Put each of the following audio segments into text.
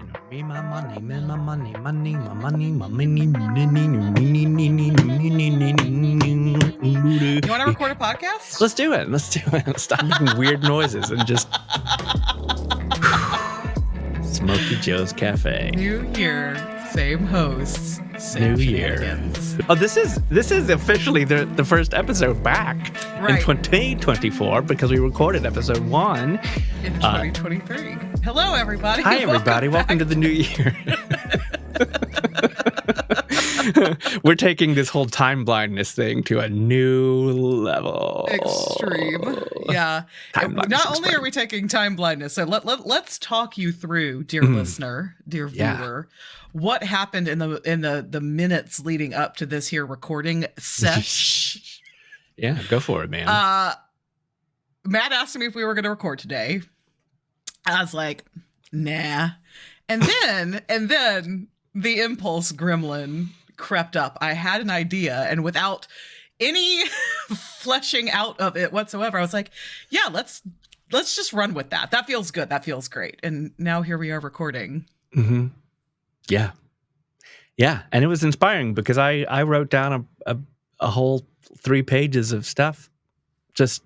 Me, my money, man, my money, money, my money, my money. You want to record a podcast? Let's do it. Let's do it. Stop making weird noises and just Smokey Joe's Cafe. New year, same hosts, same New year. shenanigans. Oh, this is officially the first episode back in Right. 2024 because we recorded episode 1 In 2023. Hello, everybody. Hi, everybody. Welcome to the new year. We're taking this whole time blindness thing to a new level. Extreme. Yeah. Time blindness Not only extreme. are we taking time blindness, so let's talk you through, dear listener, dear viewer, what happened in the minutes leading up to this here recording sesh. Yeah, go for it, man. Matt asked me if we were going to record today. I was like, nah. And then the impulse gremlin crept up. I had an idea, and without any fleshing out of it whatsoever, I was like, yeah, let's just run with that. That feels good. That feels great. And now here we are recording. Mm-hmm. Yeah. And it was inspiring because I wrote down a whole 3 pages of stuff, just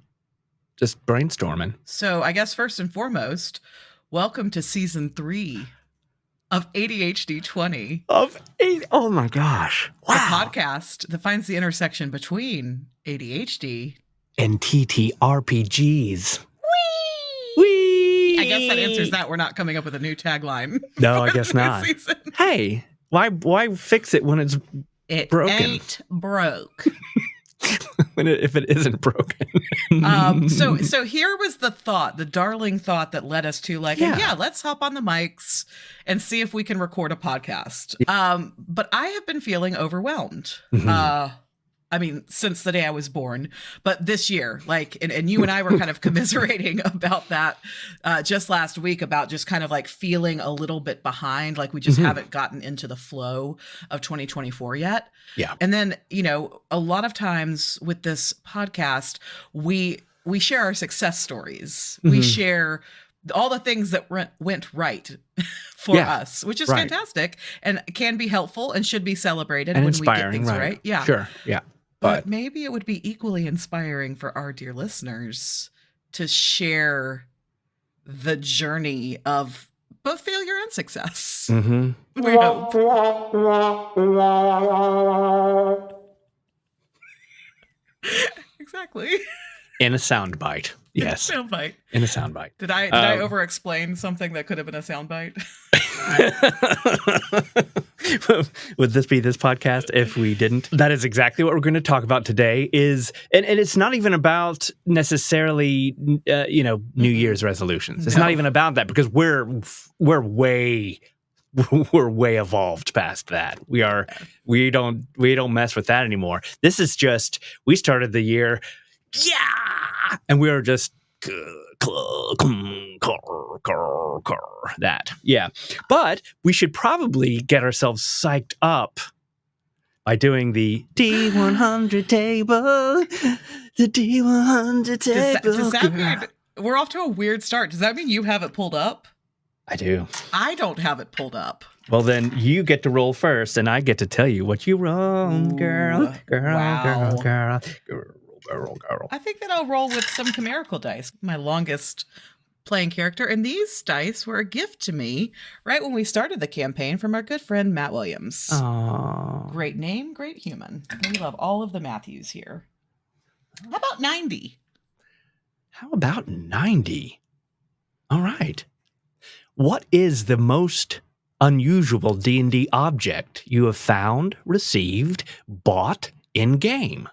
brainstorming. So I guess first and foremost, welcome to season 3 of ADHd20. Oh my gosh. Wow. The podcast that finds the intersection between ADHD and TTRPGs. Whee! I guess that answers that. We're not coming up with a new tagline. No, I guess not. Season. Hey, why fix it when it's It broken? ain't broke. if it isn't broken. So here was the darling thought that led us to let's hop on the mics and see if we can record a podcast. But I have been feeling overwhelmed. Mm-hmm. I mean, since the day I was born, but this year, and you and I were kind of commiserating about that just last week, about just kind of like feeling a little bit behind, like we just haven't gotten into the flow of 2024 yet. Yeah. And then, a lot of times with this podcast, we share our success stories. We share all the things that went right for us, which is fantastic and can be helpful and should be celebrated and when we get inspiring, things right. Yeah. Sure. Yeah. But maybe it would be equally inspiring for our dear listeners to share the journey of both failure and success. Mm-hmm. We hope. Exactly. In a soundbite. Yes. Soundbite. In a soundbite. Did I over-explain something that could have been a soundbite? Would this be this podcast if we didn't? That is exactly what we're going to talk about today. And it's not even about necessarily, New Year's resolutions. It's not even about that because we're way evolved past that. We don't mess with that anymore. This is just, we started the year, and we were just that. Yeah. But we should probably get ourselves psyched up by doing the D100 table. The D100 table. Does that mean we're off to a weird start? Does that mean you have it pulled up? I do. I don't have it pulled up. Well, then you get to roll first, and I get to tell you what you roll, girl. Wow. I think that I'll roll with some chimerical dice, my longest playing character. And these dice were a gift to me right when we started the campaign from our good friend, Matt Williams. Aww. Great name, great human. We love all of the Matthews here. How about 90? How about 90? All right. What is the most unusual D&D object you have found, received, bought in-game?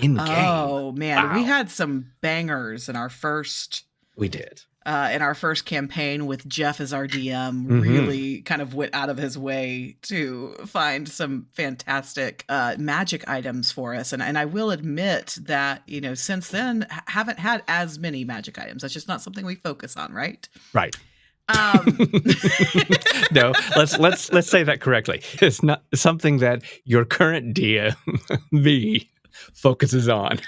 Oh, man. Wow. We had some bangers in our first... We did. In our first campaign with Jeff as our DM, really kind of went out of his way to find some fantastic magic items for us. And I will admit that, since then, haven't had as many magic items. That's just not something we focus on, right? Right. No, let's say that correctly. It's not something that your current DM focuses on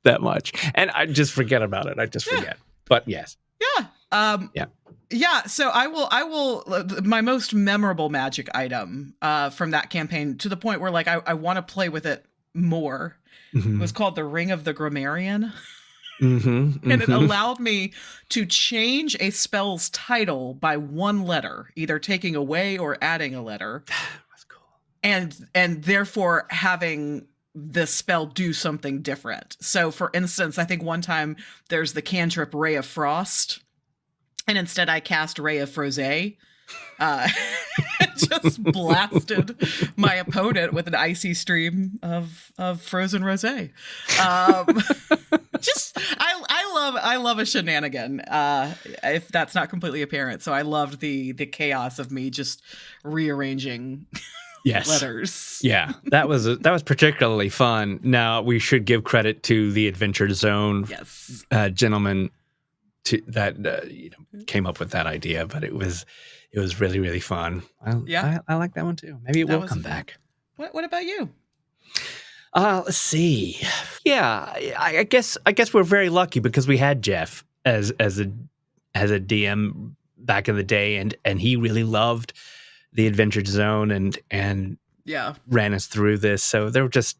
that much. And I just forget about it. I just forget. But yes. Yeah. Yeah, so I will my most memorable magic item from that campaign, to the point where like I want to play with it more, was called the Ring of the Grammarian. And it allowed me to change a spell's title by one letter, either taking away or adding a letter. That's cool. And therefore having the spell do something different. So for instance, I think one time there's the cantrip Ray of Frost, and instead I cast Ray of Frosé. Just blasted my opponent with an icy stream of frozen rosé. I love a shenanigan. If that's not completely apparent, so I loved the chaos of me just rearranging letters. Yeah, that was particularly fun. Now we should give credit to the Adventure Zone gentleman that came up with that idea, but it was really, really fun. I like that one too. Maybe it will come back. What about you? Let's see. Yeah, I guess we're very lucky because we had Jeff as a DM back in the day, and he really loved the Adventure Zone and ran us through this. So there were just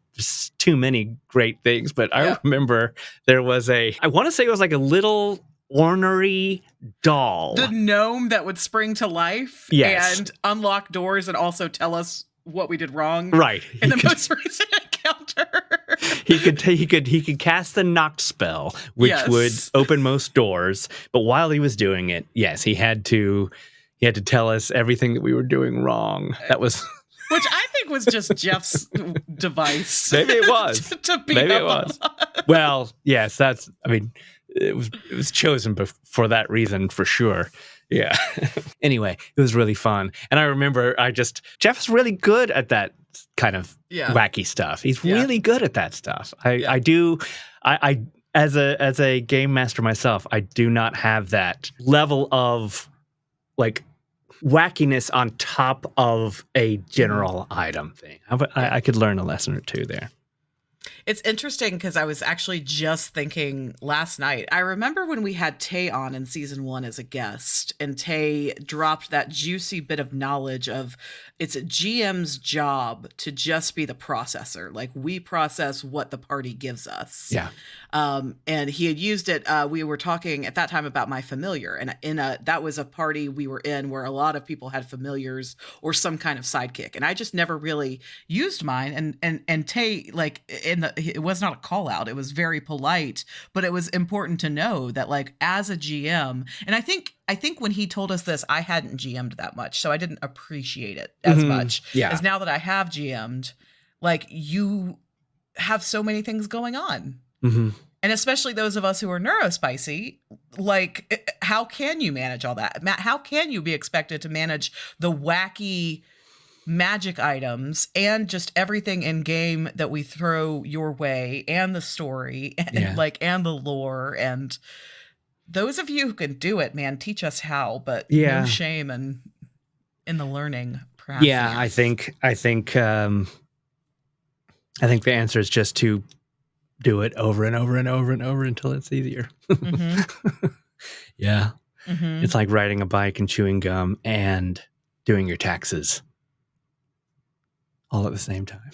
too many great things. But I remember there was I want to say it was like a little ornery doll. The gnome that would spring to life and unlock doors and also tell us what we did wrong. Right. In the most recent encounter. He could cast the knocked spell, which would open most doors. But while he was doing it, he had to tell us everything that we were doing wrong. That was which I think was just Jeff's device. Maybe it was. to beat Maybe it was. Well, yes, it was chosen for that reason for sure. Yeah. Anyway, it was really fun. And I remember Jeff's really good at that kind of wacky stuff. He's really good at that stuff. I as a game master myself, I do not have that level of like wackiness on top of a general item thing. I could learn a lesson or two there. It's interesting because I was actually just thinking last night. I remember when we had Tay on in season 1 as a guest, and Tay dropped that juicy bit of knowledge of it's a GM's job to just be the processor. Like, we process what the party gives us. Yeah. And he had used it. We were talking at that time about my familiar, and that was a party we were in where a lot of people had familiars or some kind of sidekick, and I just never really used mine. And Tay, like, it was not a call out. It was very polite, but it was important to know that, like, as a GM, and I think when he told us this, I hadn't GM'd that much, so I didn't appreciate it as much as now that I have GM'd. Like, you have so many things going on. Mm-hmm. And especially those of us who are neurospicy, like, how can you manage all that? Matt, how can you be expected to manage the wacky magic items and just everything in game that we throw your way, and the story and and the lore? And those of you who can do it, man, teach us how, but no shame in the learning. Perhaps. Yeah, I think the answer is just to do it over and over and over and over until it's easier. Mm-hmm. Yeah. Mm-hmm. It's like riding a bike and chewing gum and doing your taxes all at the same time.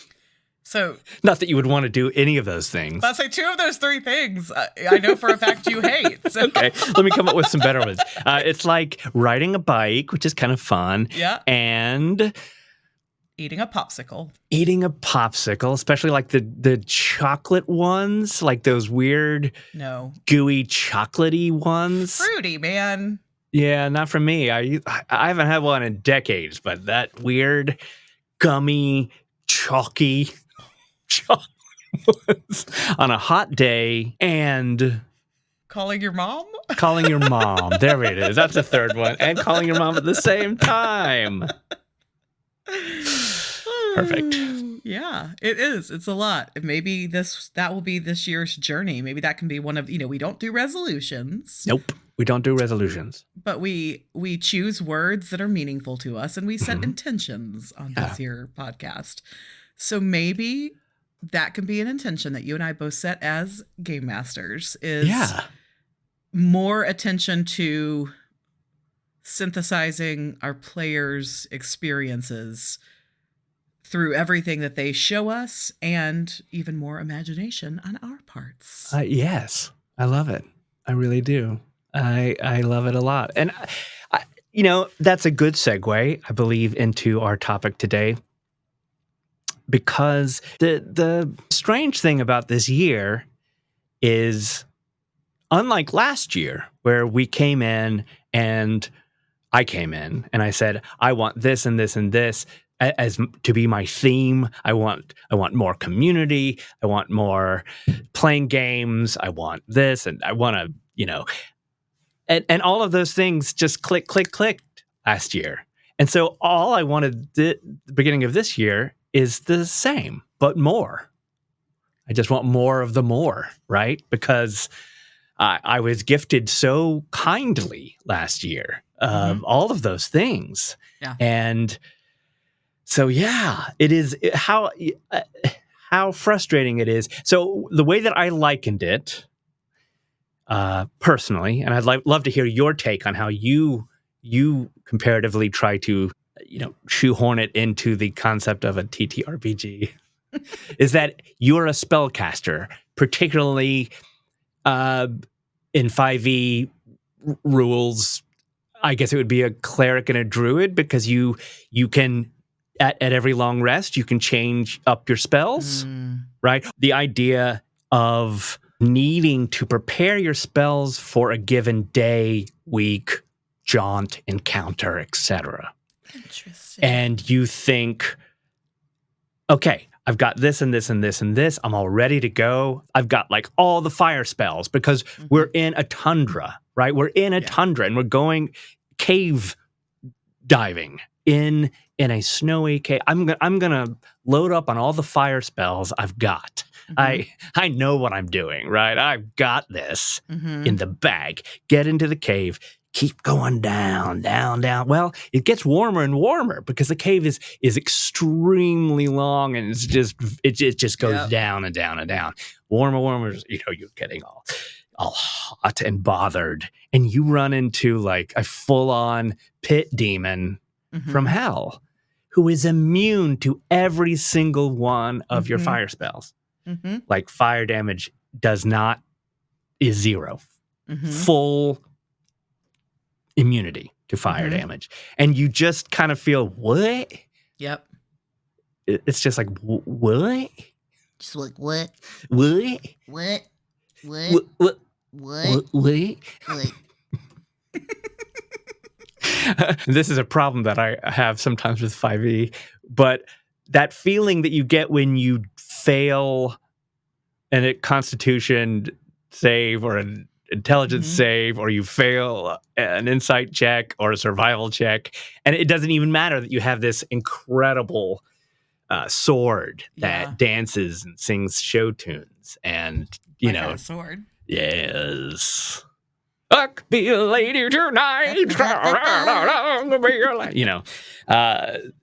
So, not that you would want to do any of those things. I'll say 2 of those 3 things I know for a fact you hate. So. Okay, let me come up with some better ones. It's like riding a bike, which is kind of fun. Yeah. And eating a popsicle, especially like the chocolate ones, like those weird, gooey, chocolatey ones. Fruity, man. Yeah, not for me. I haven't had one in decades, but that weird, gummy, chalky ones on a hot day, and calling your mom. There it is. That's the third one. And calling your mom at the same time. Perfect. Yeah, it is. It's a lot. Maybe that will be this year's journey. Maybe that can be one of, we don't do resolutions. Nope. We don't do resolutions. But we choose words that are meaningful to us, and we set intentions on this here podcast. So maybe that can be an intention that you and I both set as game masters, is more attention to synthesizing our players' experiences through everything that they show us, and even more imagination on our parts. Yes, I love it. I really do. I love it a lot. And, that's a good segue, I believe, into our topic today. Because the strange thing about this year is, unlike last year, where we came in and I came in and I said, I want this and this and this as to be my theme. I want more community. I want more playing games. I want this, and I want to, and all of those things just clicked last year. And so all I wanted the beginning of this year is the same, but more. I just want more of the more, right? Because I was gifted so kindly last year of all of those things. Yeah. And so, it is how frustrating it is. So the way that I likened it personally, and I'd love to hear your take on how you comparatively try to, shoehorn it into the concept of a TTRPG, is that you're a spellcaster, particularly in 5e rules. I guess it would be a cleric and a druid, because you can at every long rest you can change up your spells, right? The idea of needing to prepare your spells for a given day, week, jaunt, encounter, etc. Interesting. And you think, okay, I've got this and this and this and this. I'm all ready to go. I've got like all the fire spells, because we're in a tundra, right? We're in a tundra, and we're going cave diving in a snowy cave. I'm gonna load up on all the fire spells I've got. I know what I'm doing, right? I've got this in the bag. Get into the cave. Keep going down. Well, it gets warmer and warmer, because the cave is extremely long, and it just goes down and down and down. Warmer. You're getting all hot and bothered, and you run into like a full-on pit demon from hell, who is immune to every single one of your fire spells. Like fire damage is 0. Full immunity to fire damage. And you just kind of feel, what? Yep. It's just like, what? Just like, what? What? What? What? What? What? This is a problem that I have sometimes with 5e, but that feeling that you get when you fail a constitution save or an intelligence save, or you fail an insight check or a survival check, and it doesn't even matter that you have this incredible sword that dances and sings show tunes, and What kind of sword? Yes. Fuck, be a lady tonight.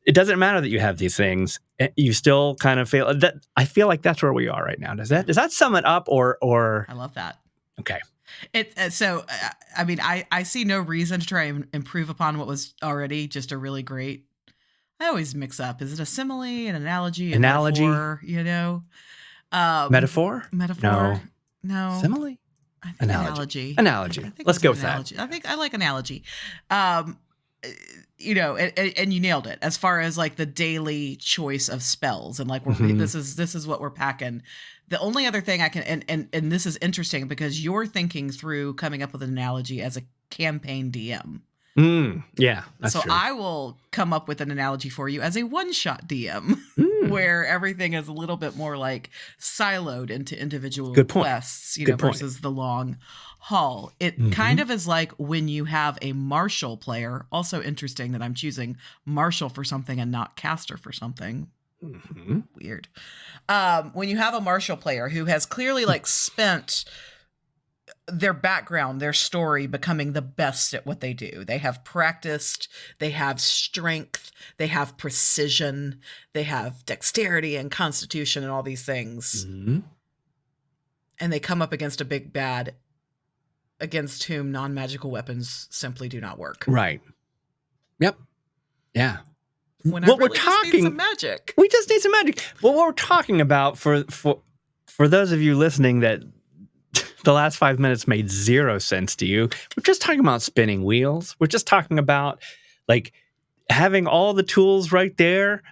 It doesn't matter that you have these things. You still kind of feel that. I feel like that's where we are right now. Does that sum it up, or? I love that. Okay. I see no reason to try and improve upon what was already just a really great. I always mix up. Is it a simile, an analogy, a metaphor? Metaphor? No. Simile? I think analogy. Analogy. Let's go with analogy. That. I like analogy. And you nailed it as far as like the daily choice of spells, and like this is what we're packing. The only other thing I can, and this is interesting because you're thinking through coming up with an analogy as a campaign DM. Yeah, that's true. I will come up with an analogy for you as a one-shot DM, where everything is a little bit more like siloed into individual quests, versus the long haul. It kind of is like when you have a martial player. Also interesting that I'm choosing martial for something and not caster for something. Weird. When you have a martial player who has clearly like spent their background, their story becoming the best at what they do. They have practiced, they have strength, they have precision, they have dexterity and constitution and all these things. And they come up against a big bad against whom non-magical weapons simply do not work. Right. Yep. Yeah. When What I really we're just need talking- some magic. We just need some magic. Well, what we're talking about for those of you listening that the last 5 minutes made zero sense to you, we're just talking about spinning wheels. We're just talking about like having all the tools right there,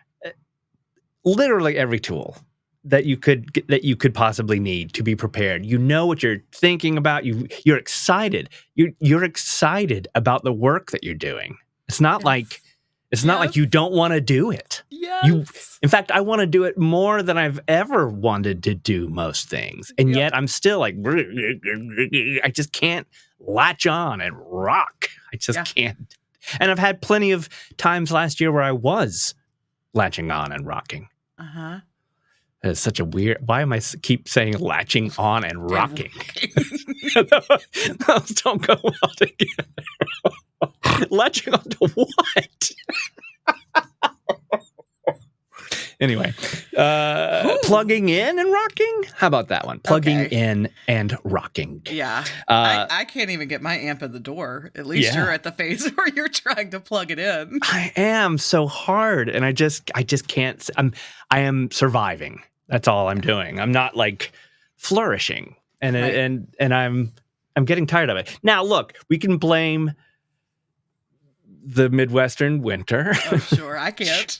literally every tool that you could possibly need to be prepared. You know what you're thinking about. You're excited. You're excited about the work that you're doing. It's not like you don't want to do it. Yes. In fact, I want to do it more than I've ever wanted to do most things. And yet I'm still like, I just can't latch on and rock. I just can't. And I've had plenty of times last year where I was latching on and rocking. Uh-huh. It's such a weird, why am I keep saying latching on and rocking? Those don't go well together. Latching on to what? Anyway, plugging in and rocking? How about that one? Plugging in and rocking. Yeah. I can't even get my amp in the door. At least you're at the phase where you're trying to plug it in. I am so hard, and I just can't. I am surviving. That's all I'm doing. I'm not like flourishing, and I'm getting tired of it. Now, look, we can blame the Midwestern winter. Oh, sure, I can't.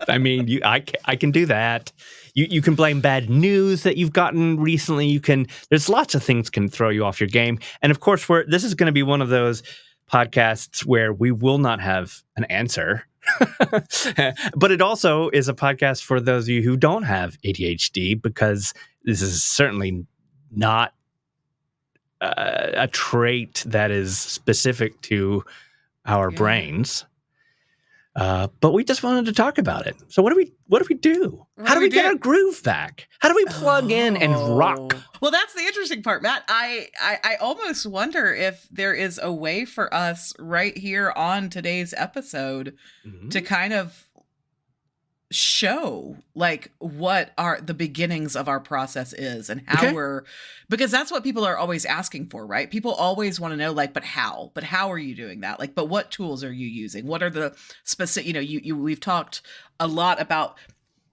I mean, I can do that. You can blame bad news that you've gotten recently. There's lots of things can throw you off your game. And of course, this is going to be one of those podcasts where we will not have an answer. But it also is a podcast for those of you who don't have ADHD, because this is certainly not a trait that is specific to our brains. But we just wanted to talk about it. So what do we do? How do we get our groove back? How do we plug in and rock? Well, that's the interesting part, Matt. I almost wonder if there is a way for us right here on today's episode to kind of show like what the beginnings of our process is and how because that's what people are always asking for, right? People always want to know, like, but how are you doing that? Like, but what tools are you using? What are the specific, we've talked a lot about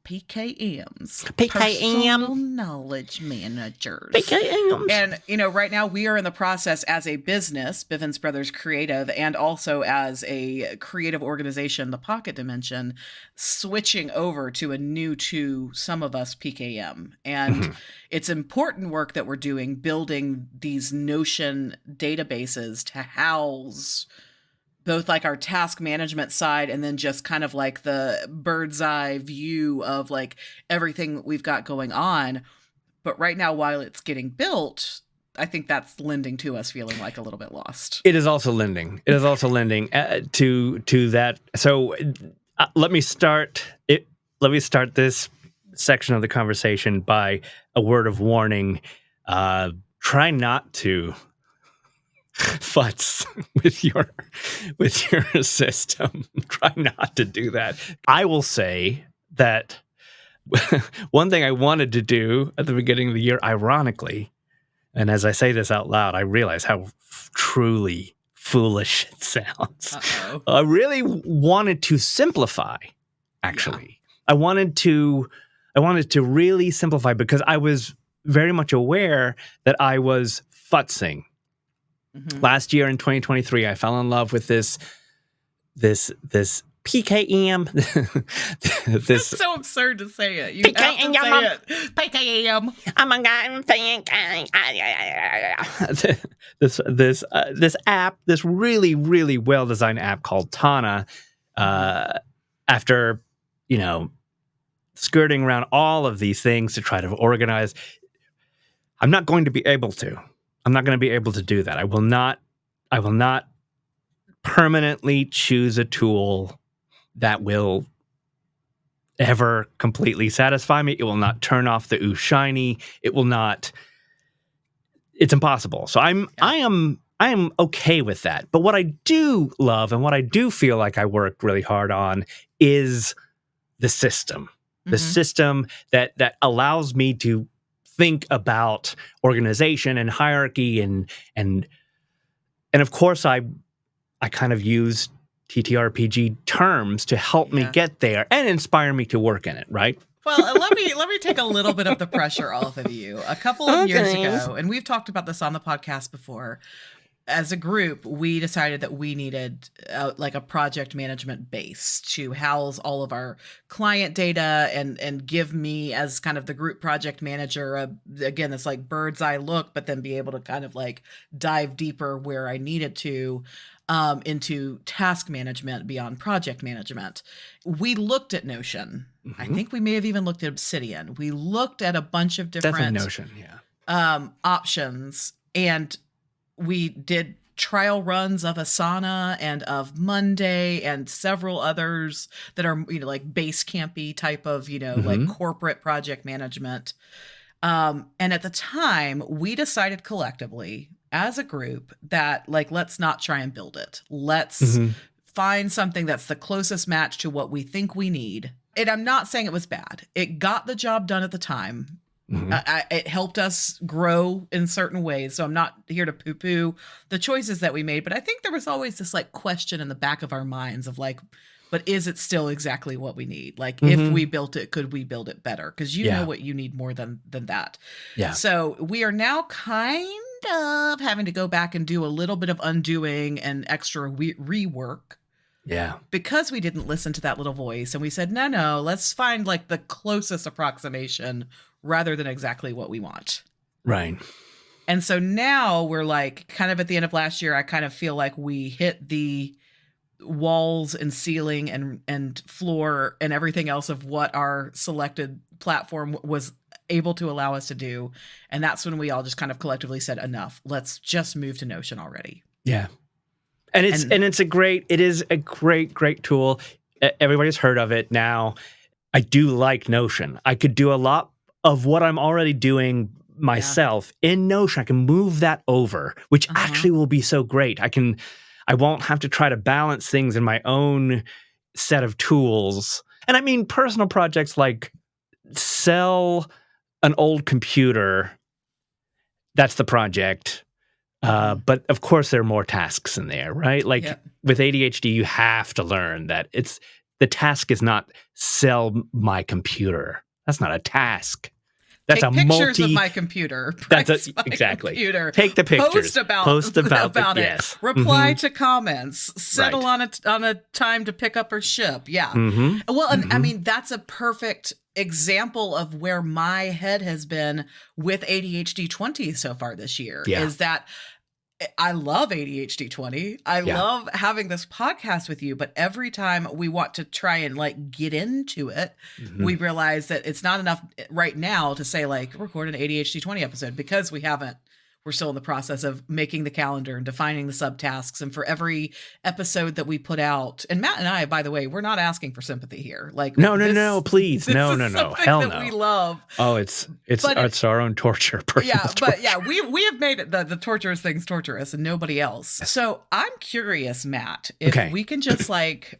PKMs. Personal knowledge managers. PKMs. And, right now we are in the process as a business, Bivens Brothers Creative, and also as a creative organization, The Pocket Dimension, switching over to a new to some of us PKM. And it's important work that we're doing, building these Notion databases to house both like our task management side and then just kind of like the bird's eye view of like everything we've got going on. But right now, while it's getting built, I think that's lending to us feeling like a little bit lost. It is also lending. It is also lending to that. So let me start this section of the conversation by a word of warning. Try not to futz with your system. Try not to do that. I will say that one thing I wanted to do at the beginning of the year, ironically, and as I say this out loud, I realize how truly foolish it sounds. Uh-oh. I really wanted to simplify, actually. Yeah. I wanted to really simplify because I was very much aware that I was futzing. Mm-hmm. Last year in 2023, I fell in love with this PKM. It's so absurd to say it. You PKM. Have to say it. PKM. Oh my God. This app, this really, really well-designed app called Tana, after, skirting around all of these things to try to organize, I'm not going to be able to do that. I will not permanently choose a tool that will ever completely satisfy me. It will not turn off the ooh shiny. It will not. It's impossible. So I am okay with that. But what I do love and what I do feel like I worked really hard on is the system. The system that allows me to think about organization and hierarchy and And of course, I kind of use TTRPG terms to help me get there and inspire me to work in it, right? Well, let me take a little bit of the pressure off of you. A couple of years ago, and we've talked about this on the podcast before, as a group, we decided that we needed like a project management base to house all of our client data and give me as kind of the group project manager, again, this like bird's eye look, but then be able to kind of like dive deeper where I needed to into task management beyond project management. We looked at Notion. I think we may have even looked at Obsidian. We looked at a bunch of different Notion, options, and we did trial runs of Asana and of Monday and several others that are, like base campy type of, like corporate project management. And at the time, we decided collectively as a group that like, let's not try and build it. Let's find something that's the closest match to what we think we need. And I'm not saying it was bad. It got the job done at the time. It helped us grow in certain ways. So I'm not here to poo-poo the choices that we made, but I think there was always this like question in the back of our minds of like, but is it still exactly what we need? Like if we built it, could we build it better? Because you know what you need more than that. Yeah. So we are now kind of having to go back and do a little bit of undoing and extra rework. Yeah. Because we didn't listen to that little voice and we said, no, let's find like the closest approximation rather than exactly what we want. Right. And so now we're like kind of at the end of last year, I kind of feel like we hit the walls and ceiling and floor and everything else of what our selected platform was able to allow us to do. And that's when we all just kind of collectively said, enough, let's just move to Notion already. Yeah. And it is a great tool. Everybody's heard of it now. I do like Notion. I could do a lot of what I'm already doing myself in Notion. I can move that over, which actually will be so great. I won't have to try to balance things in my own set of tools. And I mean personal projects like sell an old computer. That's the project. But of course there are more tasks in there, right? Like with ADHD, you have to learn that the task is not sell my computer. That's not a task. That's Take pictures of my computer. Exactly. Computer. Take the pictures. Post about it. Yes. Reply to comments. Settle on a time to pick up or ship. Yeah. Well, and I mean that's a perfect example of where my head has been with ADHd20 so far this year. Is that I love ADHd20. I love having this podcast with you, but every time we want to try and like get into it, we realize that it's not enough right now to say like record an ADHd20 episode because we're still in the process of making the calendar and defining the subtasks. And for every episode that we put out, and Matt and I, by the way, we're not asking for sympathy here. Like, no, please. No. Hell no. We love. Oh, it's our own torture. We have made it the torturous things torturous and nobody else. So I'm curious, Matt, if we can just like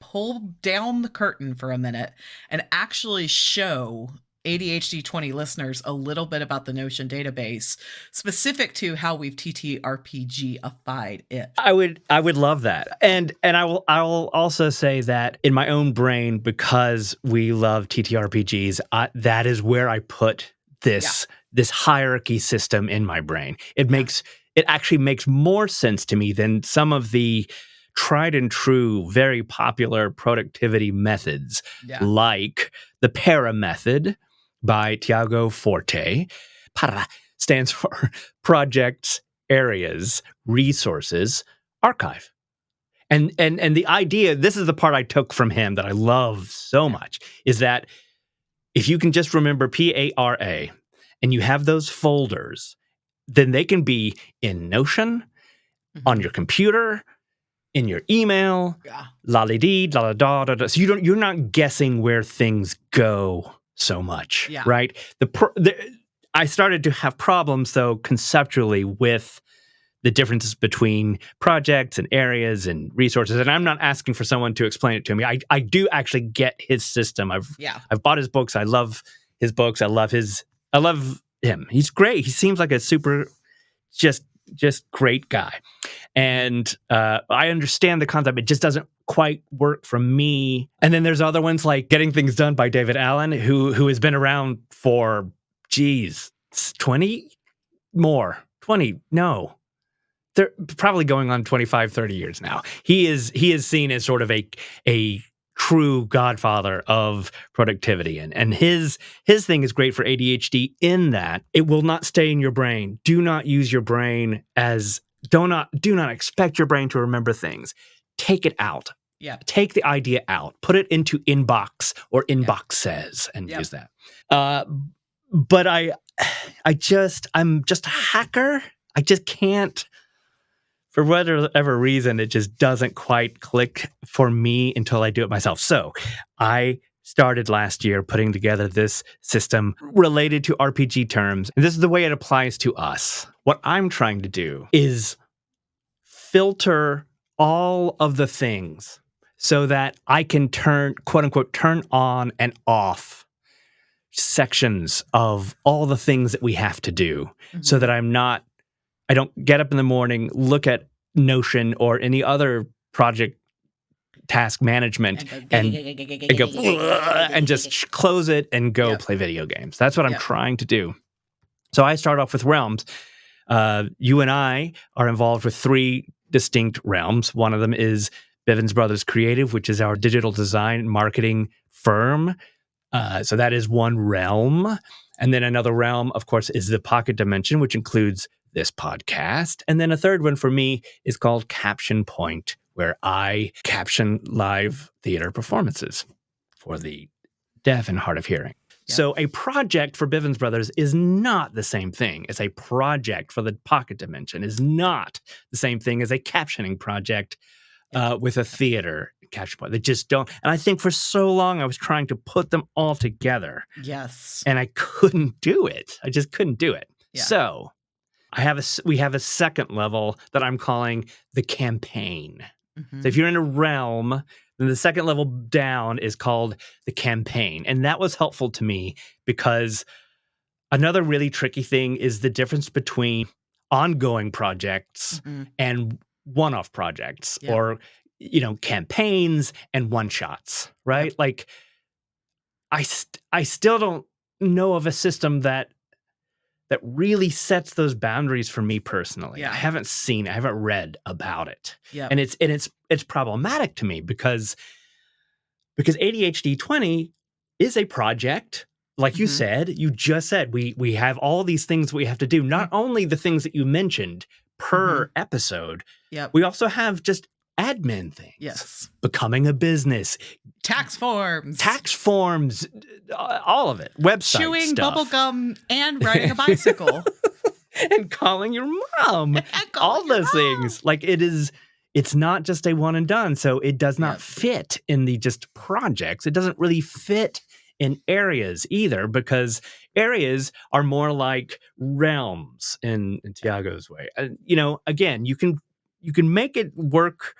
pull down the curtain for a minute and actually show ADHd20 listeners a little bit about the Notion database specific to how we've TTRPG-ified it. I would love that. And I will also say that in my own brain, because we love TTRPGs, that is where I put this hierarchy system in my brain. It actually makes more sense to me than some of the tried and true, very popular productivity methods like the PARA method by Tiago Forte. PARA stands for Projects, Areas, Resources, Archive. And the idea, this is the part I took from him that I love so much, is that if you can just remember PARA and you have those folders, then they can be in Notion, on your computer, in your email, la-li-dee, la-la-da-da-da. So you're not guessing where things go so much, right? I started to have problems, though, conceptually with the differences between projects and areas and resources. And I'm not asking for someone to explain it to me. I do actually get his system. I've bought his books. I love his books. I love him. He's great. He seems like a super just just great guy. And I understand the concept. It just doesn't quite work for me. And then there's other ones like Getting Things Done by David Allen, who has been around for, 20 more. 20, no. They're probably going on 25, 30 years now. He is seen as sort of a true godfather of productivity. And his thing is great for ADHD in that it will not stay in your brain. Do not use your brain as do not expect your brain to remember things. Take it out. Yeah. Take the idea out. Put it into inbox or inboxes and use that. But I'm just a hacker. I just can't, for whatever reason, it just doesn't quite click for me until I do it myself. So I started last year putting together this system related to RPG terms. And this is the way it applies to us. What I'm trying to do is filter all of the things so that I can turn, quote unquote, turn on and off sections of all the things that we have to do so that I don't get up in the morning, look at Notion or any other project task management and go and just close it and go play video games. That's what I'm trying to do. So I start off with realms. You and I are involved with 3 distinct realms. One of them is Bivens Brothers Creative, which is our digital design and marketing firm. So that is one realm. And then another realm, of course, is the pocket dimension, which includes this podcast. And then a third one for me is called Caption Point, where I caption live theater performances for the deaf and hard of hearing. Yeah. So a project for Bivens Brothers is not the same thing as a project for the pocket dimension, is not the same thing as a captioning project with a theater caption point. They just don't. And I think for so long I was trying to put them all together. Yes. And I couldn't do it. I just couldn't do it. Yeah. So we have a second level that I'm calling the campaign. Mm-hmm. So if you're in a realm, then the second level down is called the campaign. And that was helpful to me because another really tricky thing is the difference between ongoing projects and one-off projects or, campaigns and one-shots, right? Yep. Like I still don't know of a system that really sets those boundaries for me personally. Yeah. I haven't read about it. Yep. And it's problematic to me because ADHd20 is a project. Like you just said, we have all these things we have to do. Not only the things that you mentioned per episode, we also have just admin things. Yes. Becoming a business. Tax forms, all of it. Website chewing stuff. Bubble gum and riding a bicycle. And calling your mom. All those things. Like it's not just a one and done. So it does not fit in the just projects. It doesn't really fit in areas either, because areas are more like realms in Tiago's way. Again, you can make it work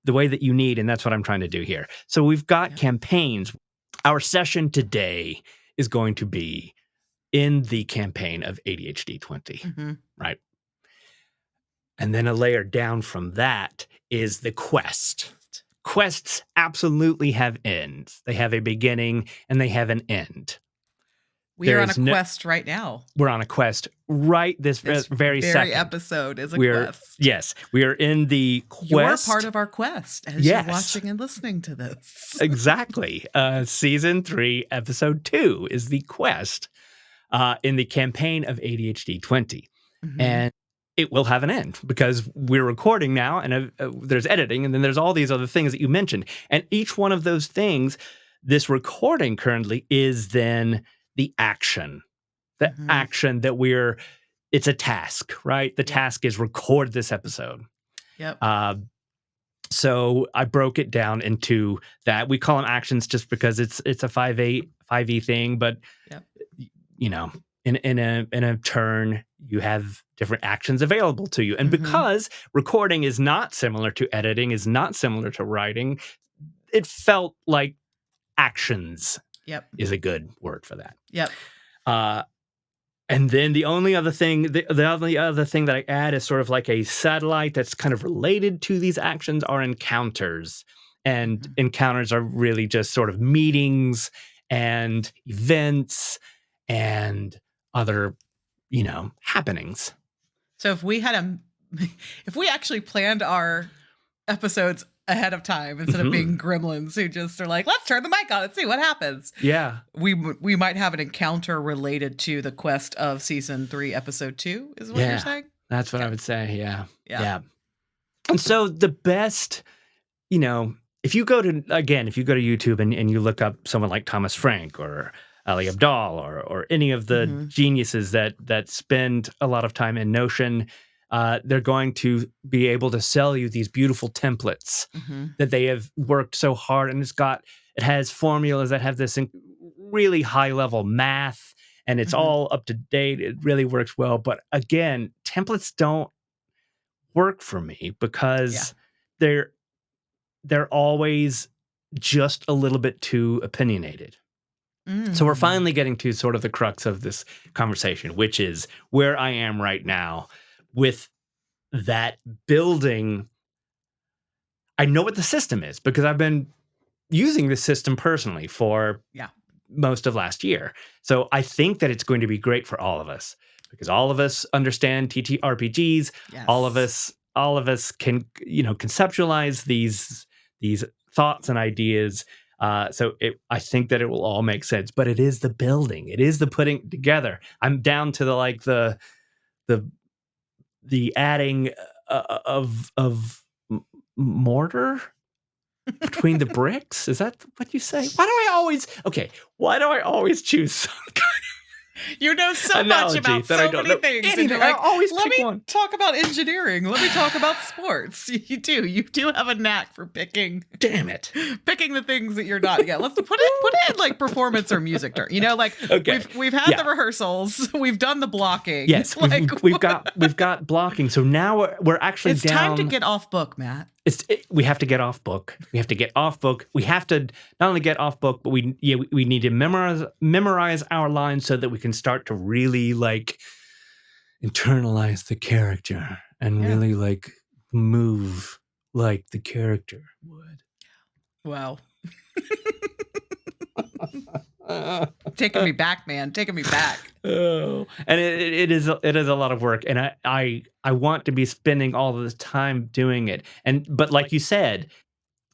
the way that you need, and that's what I'm trying to do here. So we've got campaigns. Our session today is going to be in the campaign of ADHd20, right? And then a layer down from that is the quest. Quests absolutely have ends. They have a beginning and they have an end. We are on a quest right now. We're on a quest right this very second. Episode is a quest. Yes, we are in the quest. You're part of our quest as you're watching and listening to this. Exactly. Season 3, episode 2 is the quest in the campaign of ADHd20. And it will have an end because we're recording now and there's editing and then there's all these other things that you mentioned. And each one of those things, this recording currently is then the action. The action that it's a task, right? The task is record this episode. Yep. So I broke it down into that. We call them actions just because it's a 5e thing, but in a turn, you have different actions available to you. And because recording is not similar to editing, is not similar to writing, it felt like actions is a good word for that. Yep. And then the only other thing, the only other thing that I add is sort of like a satellite that's kind of related to these actions are encounters. And encounters are really just sort of meetings and events and other, happenings. So if we actually planned our episodes ahead of time instead of being gremlins who just are like, let's turn the mic on and see what happens. Yeah. We might have an encounter related to the quest of season 3, episode 2 is what you're saying? That's what I would say. Yeah. And so the best, if you go to YouTube and you look up someone like Thomas Frank or Ali Abdaal or any of the geniuses that spend a lot of time in Notion, they're going to be able to sell you these beautiful templates that they have worked so hard, and it has formulas that have this really high level math, and it's all up to date. It really works well. But again, templates don't work for me because they're always just a little bit too opinionated. So we're finally getting to sort of the crux of this conversation, which is where I am right now with that building. I know what the system is because I've been using the system personally for most of last year. So I think that it's going to be great for all of us because all of us understand TTRPGs. Yes. All of us can, conceptualize these thoughts and ideas. So I think that it will all make sense, but it is the building. It is the putting together. I'm down to the adding of mortar between the bricks. Is that what you say? Why do I always choose some kind You know so much about so many things. And you're like, let me talk about engineering. Let me talk about sports. You do have a knack for picking. Damn it. Picking the things that you're not. Yeah, let's put it in like performance or music term. Okay. We've had the rehearsals. We've done the blocking. Yes, we've got blocking. So now we're actually it's time to get off book, Matt. We have to get off book. We have to get off book. We have to not only get off book, but we need to memorize our lines so that we can start to really internalize the character and really move like the character would. Wow. Taking me back, man. Taking me back. Oh, and it is a lot of work, and I want to be spending all of this time doing it. But like you said,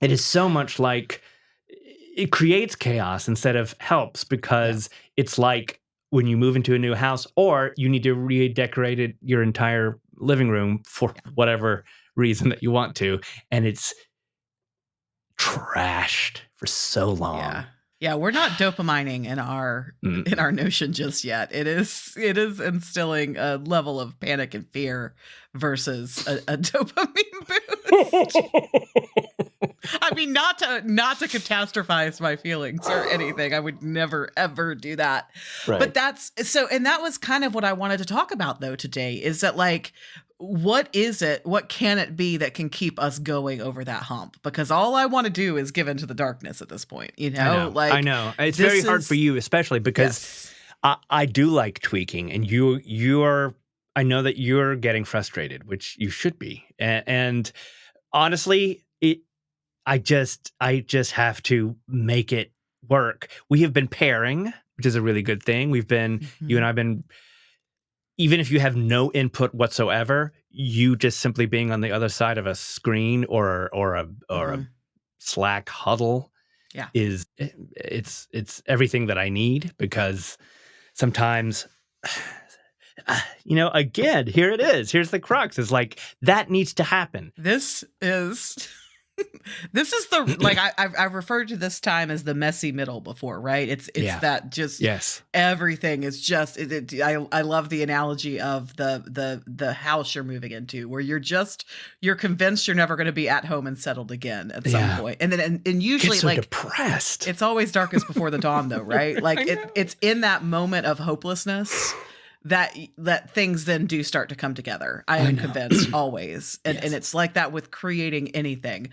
it is so much like it creates chaos instead of helps because it's like when you move into a new house or you need to redecorate your entire living room for whatever reason that you want to, and it's trashed for so long. Yeah, we're not dopamining in our Notion just yet. It is instilling a level of panic and fear versus a dopamine boost. I mean, not to catastrophize my feelings or anything. I would never ever do that. Right. But that was kind of what I wanted to talk about though today is that what is it? What can it be that can keep us going over that hump? Because all I want to do is give into the darkness at this point. I know. It's very hard for you, especially because I do like tweaking, and you're. I know that you're getting frustrated, which you should be. And honestly, I just have to make it work. We have been pairing, which is a really good thing. We've been you and I've been. Even if you have no input whatsoever, you just simply being on the other side of a screen or a Slack huddle is it's everything that I need because sometimes again, here it is. Here's the crux. It's like that needs to happen. This is I've referred to this time as the messy middle before, right? It's that just everything is just I love the analogy of the house you're moving into where you're convinced you're never going to be at home and settled again at some point. And then and usually so depressed. It's always darkest before the dawn though, right? It's in that moment of hopelessness that things then do start to come together. I am convinced always. And it's like that with creating anything.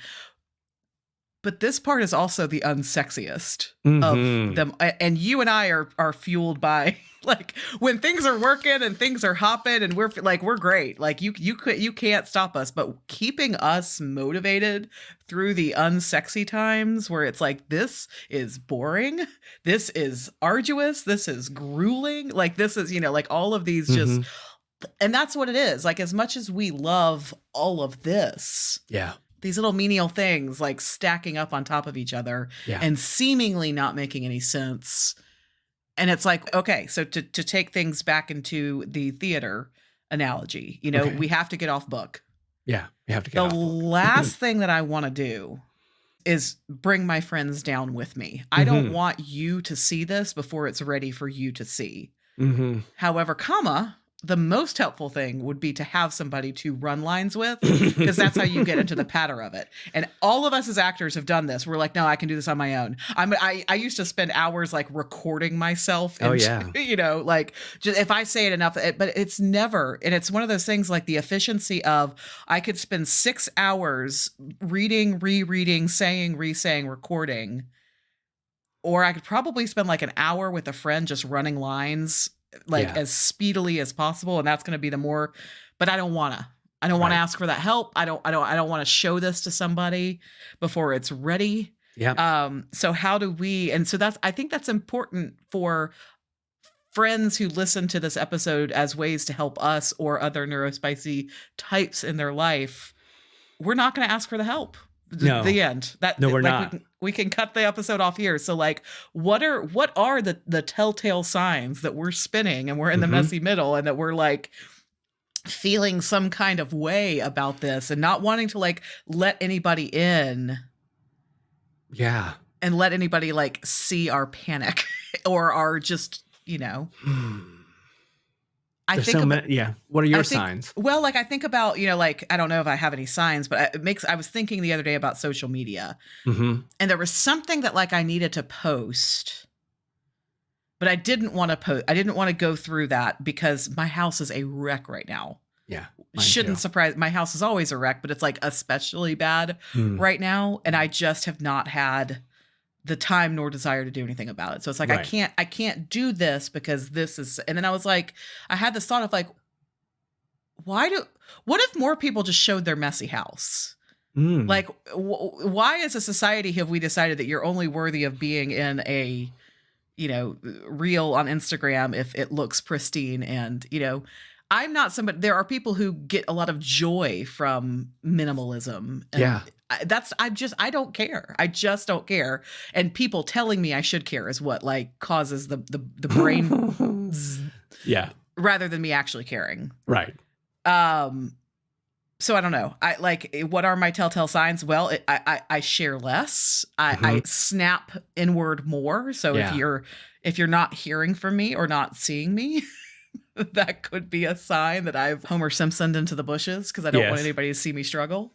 But this part is also the unsexiest Mhm. of them. And you and I are fueled by like when things are working and things are hopping and we're great. Like you can't stop us, but keeping us motivated through the unsexy times where it's like, this is boring. This is arduous. This is grueling. Like this is, like all of these just, and that's what it is. Like as much as we love all of this. Yeah. These little menial things like stacking up on top of each other and seemingly not making any sense. And it's like, okay, so to take things back into the theater analogy, we have to get off book. Yeah, we have to get off book. The last thing that I want to do is bring my friends down with me. I don't want you to see this before it's ready for you to see. However, the most helpful thing would be to have somebody to run lines with, because that's how you get into the patter of it. And all of us as actors have done this. We're like, no, I can do this on my own. I used to spend hours like recording myself. And, like just if I say it enough, but it's never. And it's one of those things like the efficiency of I could spend 6 hours reading, rereading, saying, re-saying, recording. Or I could probably spend like an hour with a friend just running lines as speedily as possible. And that's going to be but I don't want to ask for that help. I don't want to show this to somebody before it's ready. Yeah. So how do we, and so I think that's important for friends who listen to this episode as ways to help us or other neurospicy types in their life. We're not going to ask for the help. No. The end. We're not. We can cut the episode off here. So like, what are the telltale signs that we're spinning and we're in the messy middle and that we're like feeling some kind of way about this and not wanting to like let anybody in. Yeah. And let anybody like see our panic or our just, What are your signs? Well, like I think about, like, I don't know if I have any signs, but I was thinking the other day about social media and there was something that like I needed to post, but I didn't want to post. I didn't want to go through that because my house is a wreck right now. Yeah. Shouldn't surprise. My house is always a wreck, but it's like especially bad right now. And I just have not had the time nor desire to do anything about it. So it's like, I can't do this because this is, and then I was like, I had this thought of like, what if more people just showed their messy house? Like, why as a society have we decided that you're only worthy of being in a, reel on Instagram if it looks pristine and, I'm not somebody, there are people who get a lot of joy from minimalism. And I don't care. I just don't care. And people telling me I should care is what like causes the brain rather than me actually caring. Right. So I don't know. I like, what are my telltale signs? Well, I share less. I snap inward more. So if you're not hearing from me or not seeing me, that could be a sign that I've Homer Simpsoned into the bushes because I don't want anybody to see me struggle.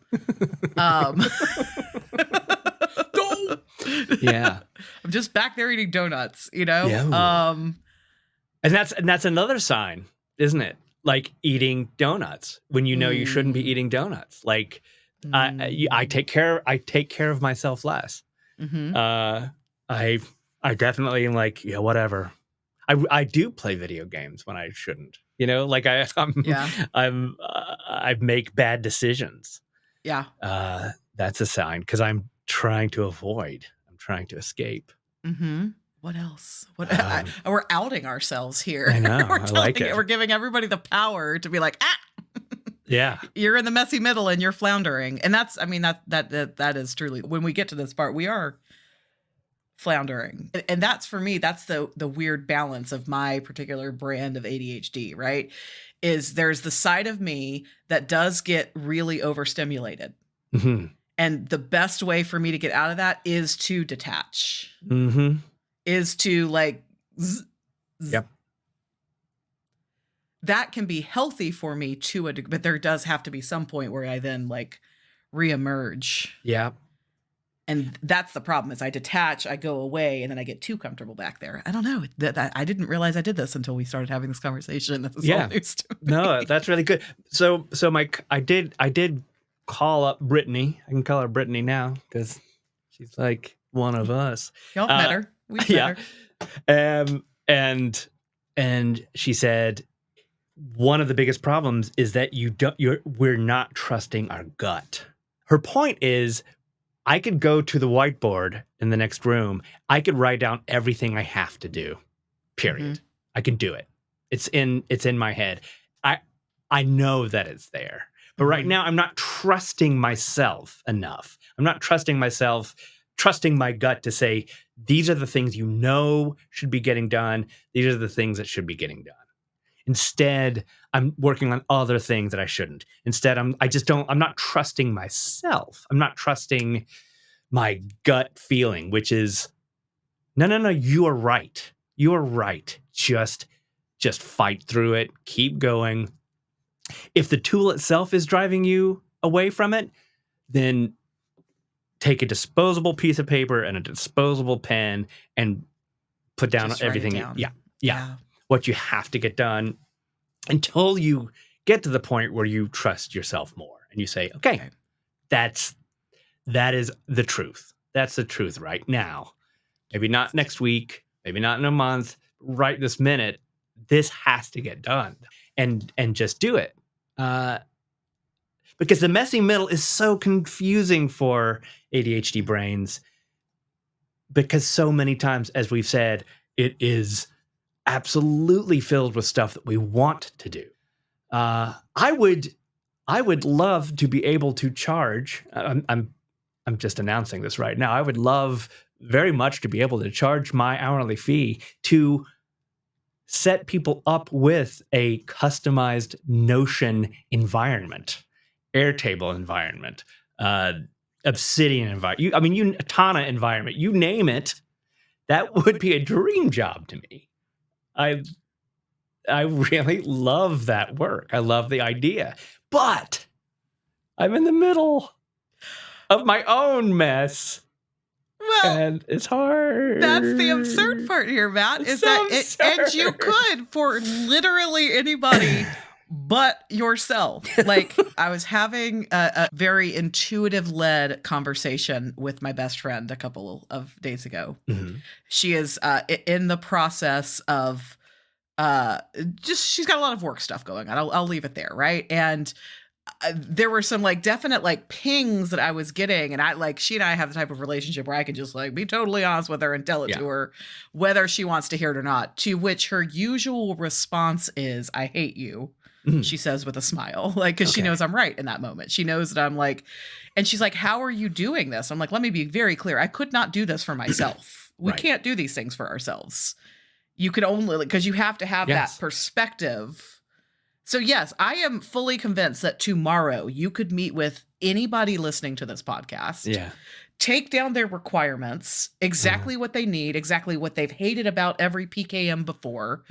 Yeah. I'm just back there eating donuts, Yeah. And that's another sign, isn't it? Like eating donuts when you know you shouldn't be eating donuts. Like I take care of myself less. I definitely am like, whatever. I do play video games when I shouldn't, like I make bad decisions. Yeah. That's a sign because I'm trying to avoid. I'm trying to escape. What else? We're outing ourselves here. I know. I like it. We're giving everybody the power to be like, yeah, you're in the messy middle and you're floundering. And that is truly, when we get to this part, we are floundering. And that's, for me, that's the weird balance of my particular brand of ADHD, right? Is there's the side of me that does get really overstimulated. And the best way for me to get out of that is to detach. Is to like, yep. That can be healthy for me to a degree, but there does have to be some point where I then like reemerge. Yeah. And that's the problem is I detach, I go away, and then I get too comfortable back there. I don't know. That I didn't realize I did this until we started having this conversation. This is all news to me. No, that's really good. So Mike, I did call up Brittany. I can call her Brittany now because She's like one of us. Y'all met her. We met Yeah. her. And she said, one of the biggest problems is that we're not trusting our gut. Her point is, I could go to the whiteboard in the next room. I could write down everything I have to do. Period. I can do it. It's in my head. I know that it's there. But right now I'm not trusting myself enough. I'm not trusting my gut to say, these are the things should be getting done. These are the things that should be getting done. Instead, I'm working on other things that I shouldn't. Instead, I'm not trusting myself. I'm not trusting my gut feeling, which is, no, you are right. You are right. Just fight through it. Keep going. If the tool itself is driving you away from it, then take a disposable piece of paper and a disposable pen and put down everything. Yeah. What you have to get done until you get to the point where you trust yourself more and you say, okay. that is the truth. That's the truth right now. Maybe not next week, maybe not in a month, right this minute. This has to get done, and just do it. Because the messy middle is so confusing for ADHD brains, because so many times, as we've said, it is absolutely filled with stuff that we want to do. I would love to be able to charge. I'm just announcing this right now. I would love very much to be able to charge my hourly fee to set people up with a customized Notion environment, Airtable environment, Obsidian environment. Asana environment. You name it. That would be a dream job to me. I really love that work. I love the idea, but I'm in the middle of my own mess. Well, and it's hard. That's the absurd part here, Matt, is that and you could for literally anybody but yourself. Like, I was having a very intuitive led conversation with my best friend a couple of days ago. She is in the process of she's got a lot of work stuff going on. I'll leave it there. Right. And there were some definite pings that I was getting, and she and I have the type of relationship where I can just be totally honest with her and tell it to her whether she wants to hear it or not, to which her usual response is, "I hate you." She says with a smile, because she knows I'm right in that moment. She knows that I'm and she's like, "How are you doing this?" I'm like, "Let me be very clear. I could not do this for myself. We can't do these things for ourselves. You could only, because you have to have that perspective." So yes, I am fully convinced that tomorrow you could meet with anybody listening to this podcast. Yeah. Take down their requirements, exactly what they need, exactly what they've hated about every PKM before,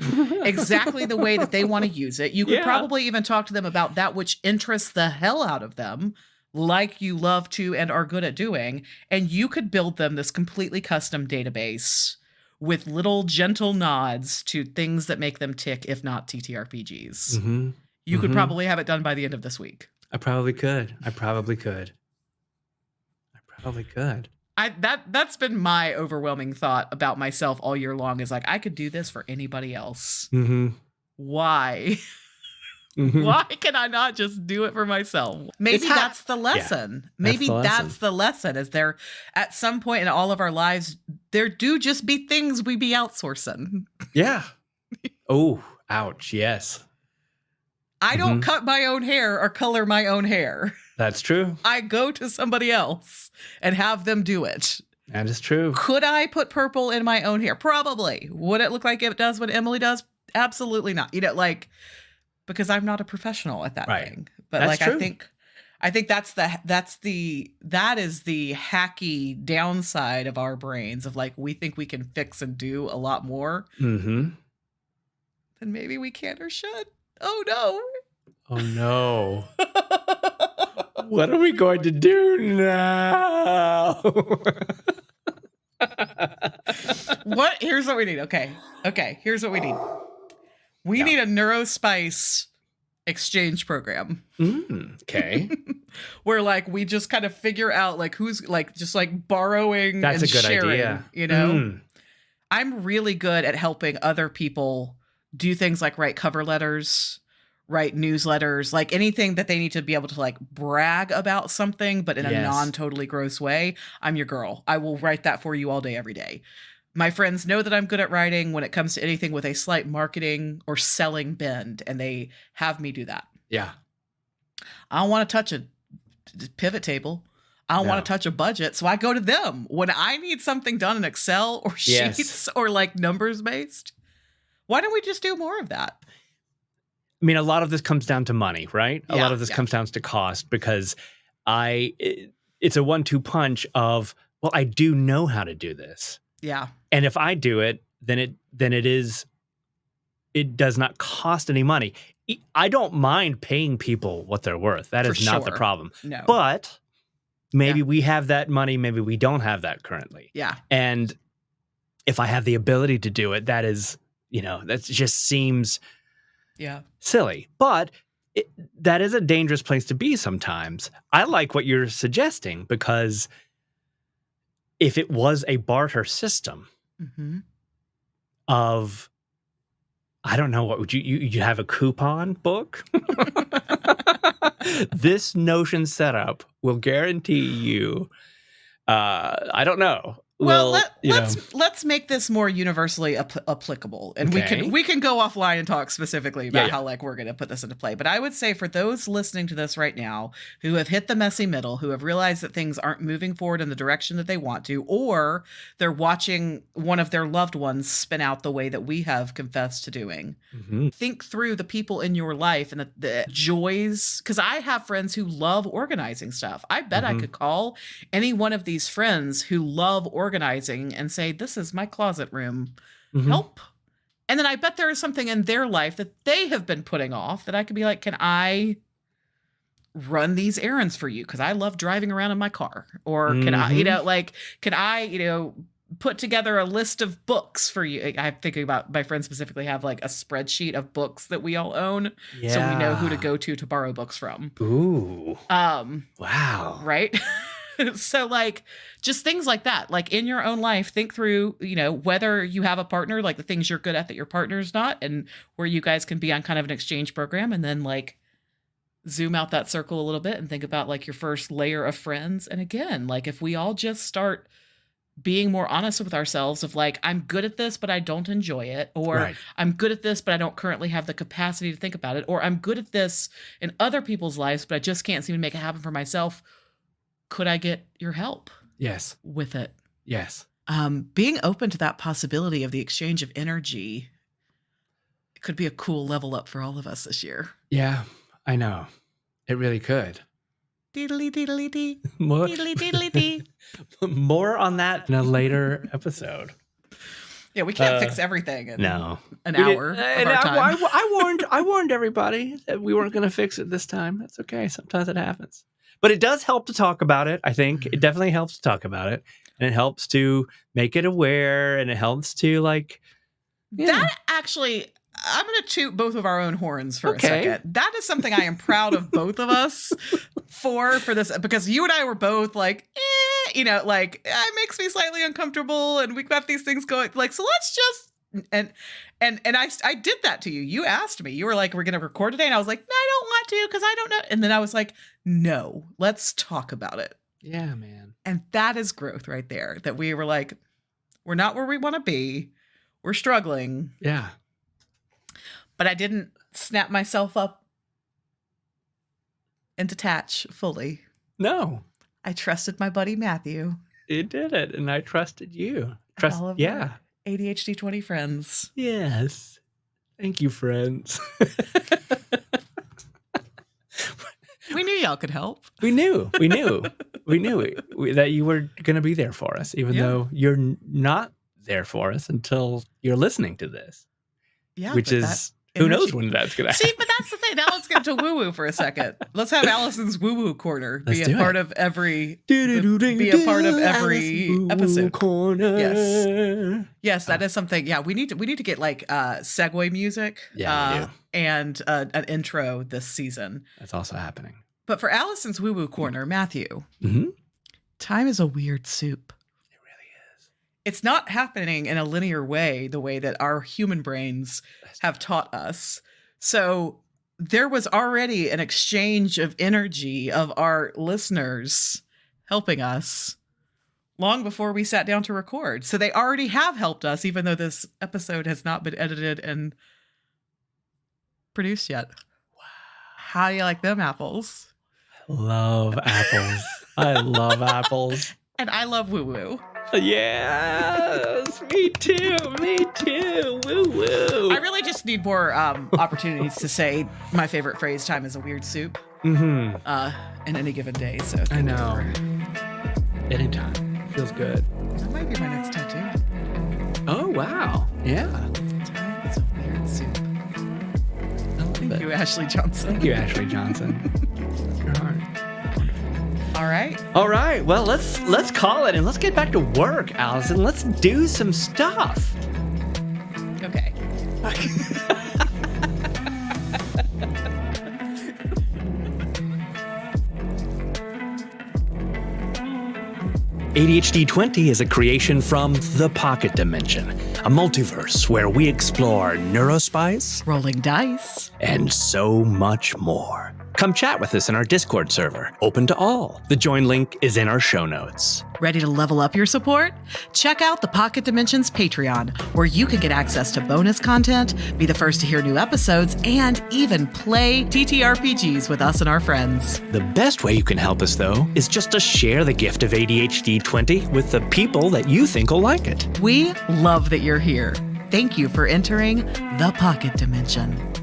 exactly the way that they want to use it. You could probably even talk to them about that which interests the hell out of them, like you love to and are good at doing, and you could build them this completely custom database with little gentle nods to things that make them tick, if not TTRPGs. You could probably have it done by the end of this week. I probably could. That's been my overwhelming thought about myself all year long, is I could do this for anybody else. Why? Why can I not just do it for myself? Maybe that's the lesson. Yeah, maybe that's the lesson. Is there at some point in all of our lives, there do just be things we be outsourcing. Yeah. Oh, ouch. Yes. I don't cut my own hair or color my own hair. That's true. I go to somebody else and have them do it. That is true. Could I put purple in my own hair? Probably. Would it look like it does what Emily does? Absolutely not. Because I'm not a professional at that thing. But that's true. I think that is the hacky downside of our brains of we think we can fix and do a lot more. Then maybe we can or should. Oh no. Oh no. What are we going to do now? Here's what we need. Okay. Here's what we need. We need a NeuroSpice Exchange Program. Okay. Where like we just kind of figure out like who's like just like borrowing That's and a good sharing, idea. you know? I'm really good at helping other people do things like write cover letters, write newsletters, like anything that they need to be able to like brag about something, but in a non-totally gross way. I'm your girl. I will write that for you all day, every day. My friends know that I'm good at writing when it comes to anything with a slight marketing or selling bend, and they have me do that. Yeah. I don't want to touch a pivot table. I don't want to touch a budget. So I go to them when I need something done in Excel or sheets or like numbers based. Why don't we just do more of that? I mean, a lot of this comes down to money, right? A lot of this comes down to cost, because it's a 1-2 punch of, well, I do know how to do this. Yeah. And if I do it, then it does not cost any money. I don't mind paying people what they're worth. That is not the problem. No. But maybe we have that money, maybe we don't have that currently. Yeah. And if I have the ability to do it, that is, that just seems silly. But that is a dangerous place to be sometimes. I like what you're suggesting, because if it was a barter system of, I don't know, what would you have a coupon book? This Notion setup will guarantee you, I don't know. Well, let's make this more universally applicable, and we can go offline and talk specifically about how like we're going to put this into play. But I would say for those listening to this right now who have hit the messy middle, who have realized that things aren't moving forward in the direction that they want to, or they're watching one of their loved ones spin out the way that we have confessed to doing, think through the people in your life and the joys. Because I have friends who love organizing stuff. I bet I could call any one of these friends who love organizing and say, this is my closet room, help. And then I bet there is something in their life that they have been putting off that I could be like, can I run these errands for you? Because I love driving around in my car. Or can I, put together a list of books for you? I'm thinking about my friends specifically have like a spreadsheet of books that we all own. Yeah. So we know who to go to borrow books from. Ooh. Wow. Right? So like just things like that, like in your own life, think through, whether you have a partner, like the things you're good at that your partner's not, and where you guys can be on kind of an exchange program, and then like zoom out that circle a little bit and think about like your first layer of friends. And again, like if we all just start being more honest with ourselves of like, I'm good at this, but I don't enjoy it. Or I'm good at this, but I don't currently have the capacity to think about it. Or I'm good at this in other people's lives, but I just can't seem to make it happen for myself. Could I get your help? Yes. With it? Yes. Being open to that possibility of the exchange of energy could be a cool level up for all of us this year. Yeah, I know. It really could. Deedly deedly dee. More, deedly deedly dee. More on that in a later episode. Yeah, we can't fix everything in an hour of and our time. I warned everybody that we weren't going to fix it this time. That's okay. Sometimes it happens. But it does help to talk about it, I think. It definitely helps to talk about it. And it helps to make it aware, and it helps to like... That actually... I'm going to toot both of our own horns for a second. That is something I am proud of both of us for this, because you and I were both like, it makes me slightly uncomfortable, and we've got these things going, like, so let's just, and I did that to you. You asked me, you were like, we're going to record today. And I was like, no, I don't want to, because I don't know. And then I was like, no, let's talk about it. Yeah, man. And that is growth right there, that we were like, we're not where we want to be. We're struggling. Yeah. But I didn't snap myself up and detach fully. No. I trusted my buddy Matthew. You did it, and I trusted you. All of our ADHd20 friends. Yes. Thank you, friends. We knew y'all could help. We knew that you were going to be there for us, even though you're not there for us until you're listening to this. Yeah, which is Who knows when that's going to happen? See, but that's the thing. Now let's get to woo-woo for a second. Let's have Allison's woo-woo corner be a part of every episode. Corner. Yes, that is something. Yeah, we need to get like segue music. Yeah, we do. And an intro this season. That's also happening. But for Allison's woo-woo corner, Matthew, time is a weird soup. It really is. It's not happening in a linear way, the way that our human brains have taught us. So there was already an exchange of energy of our listeners helping us long before we sat down to record. So they already have helped us, even though this episode has not been edited and produced yet. Wow. How do you like them apples? Love apples. I love apples. And I love woo-woo. Yes, me too. Woo-woo. I really just need more opportunities to say my favorite phrase, time is a weird soup, in any given day. So I know. Anytime. Feels good. That might be my next tattoo. Oh, wow. Yeah. Time is a weird soup. Thank you, Ashley Johnson. Thank you, Ashley Johnson. Your heart. All right. Well, let's call it and let's get back to work, Allison. Let's do some stuff. Okay. ADHd20 is a creation from the Pocket Dimension, a multiverse where we explore NeuroSpice, rolling dice, and so much more. Come chat with us in our Discord server, open to all. The join link is in our show notes. Ready to level up your support? Check out the Pocket Dimensions Patreon, where you can get access to bonus content, be the first to hear new episodes, and even play TTRPGs with us and our friends. The best way you can help us, though, is just to share the gift of ADHd20 with the people that you think will like it. We love that you're here. Thank you for entering the Pocket Dimension.